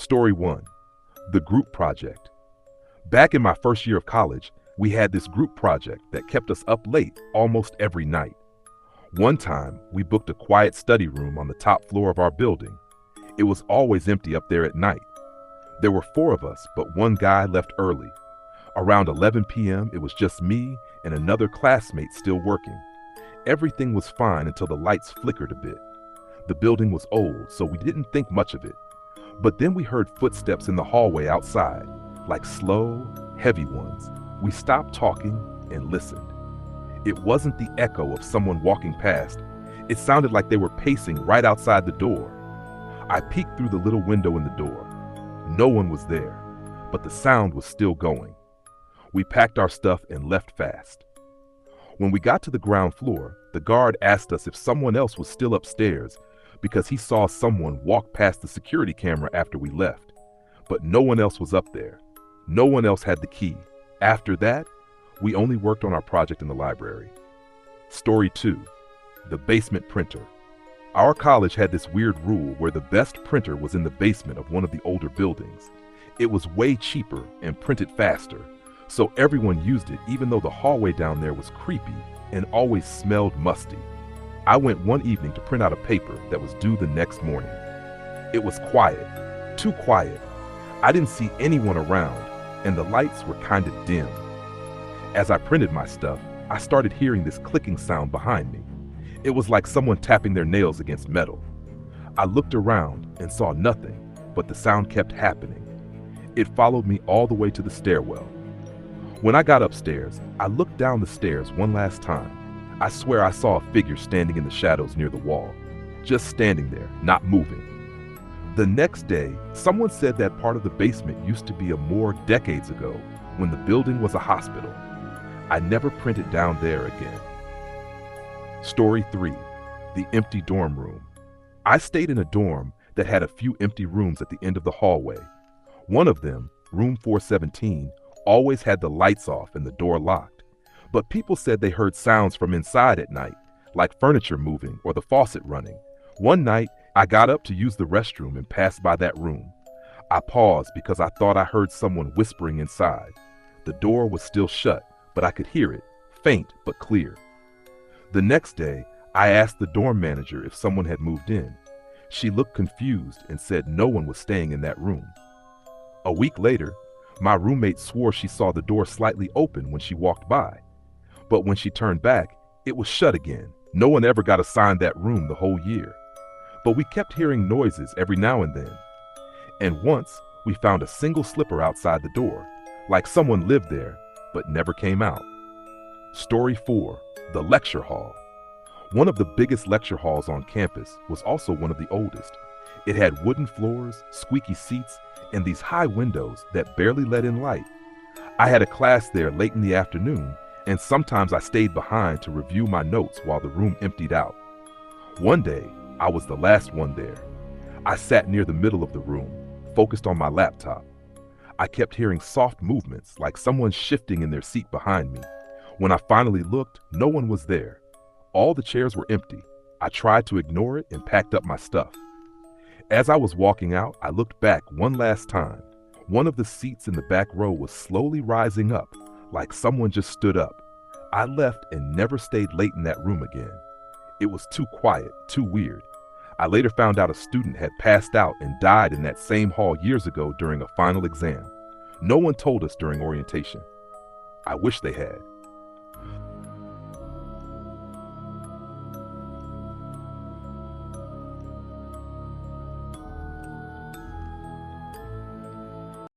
Story 1. The Group Project. Back in my first year of college, we had this group project that kept us up late almost every night. One time, we booked a quiet study room on the top floor of our building. It was always empty up there at night. There were 4 of us, but one guy left early. Around 11 p.m., it was just me and another classmate still working. Everything was fine until the lights flickered a bit. The building was old, so we didn't think much of it. But then we heard footsteps in the hallway outside, like slow, heavy ones. We stopped talking and listened. It wasn't the echo of someone walking past. It sounded like they were pacing right outside the door. I peeked through the little window in the door. No one was there, but the sound was still going. We packed our stuff and left fast. When we got to the ground floor, the guard asked us if someone else was still upstairs because he saw someone walk past the security camera after we left. But no one else was up there. No one else had the key. After that, we only worked on our project in the library. Story 2. The Basement Printer. Our college had this weird rule where the best printer was in the basement of one of the older buildings. It was way cheaper and printed faster, so everyone used it even though the hallway down there was creepy and always smelled musty. I went one evening to print out a paper that was due the next morning. It was quiet, too quiet. I didn't see anyone around, and the lights were kind of dim. As I printed my stuff, I started hearing this clicking sound behind me. It was like someone tapping their nails against metal. I looked around and saw nothing, but the sound kept happening. It followed me all the way to the stairwell. When I got upstairs, I looked down the stairs one last time. I swear I saw a figure standing in the shadows near the wall, just standing there, not moving. The next day, someone said that part of the basement used to be a morgue decades ago when the building was a hospital. I never printed down there again. Story 3. The Empty Dorm Room. I stayed in a dorm that had a few empty rooms at the end of the hallway. One of them, room 417, always had the lights off and the door locked. But people said they heard sounds from inside at night, like furniture moving or the faucet running. One night, I got up to use the restroom and passed by that room. I paused because I thought I heard someone whispering inside. The door was still shut, but I could hear it, faint but clear. The next day, I asked the dorm manager if someone had moved in. She looked confused and said no one was staying in that room. A week later, my roommate swore she saw the door slightly open when she walked by. But when she turned back, it was shut again. No one ever got assigned that room the whole year. But we kept hearing noises every now and then. And once, we found a single slipper outside the door, like someone lived there, but never came out. Story 4. The Lecture Hall. One of the biggest lecture halls on campus was also one of the oldest. It had wooden floors, squeaky seats, and these high windows that barely let in light. I had a class there late in the afternoon, and sometimes I stayed behind to review my notes while the room emptied out. One day, I was the last one there. I sat near the middle of the room, focused on my laptop. I kept hearing soft movements, like someone shifting in their seat behind me. When I finally looked, no one was there. All the chairs were empty. I tried to ignore it and packed up my stuff. As I was walking out, I looked back one last time. One of the seats in the back row was slowly rising up, like someone just stood up. I left and never stayed late in that room again. It was too quiet, too weird. I later found out a student had passed out and died in that same hall years ago during a final exam. No one told us during orientation. I wish they had.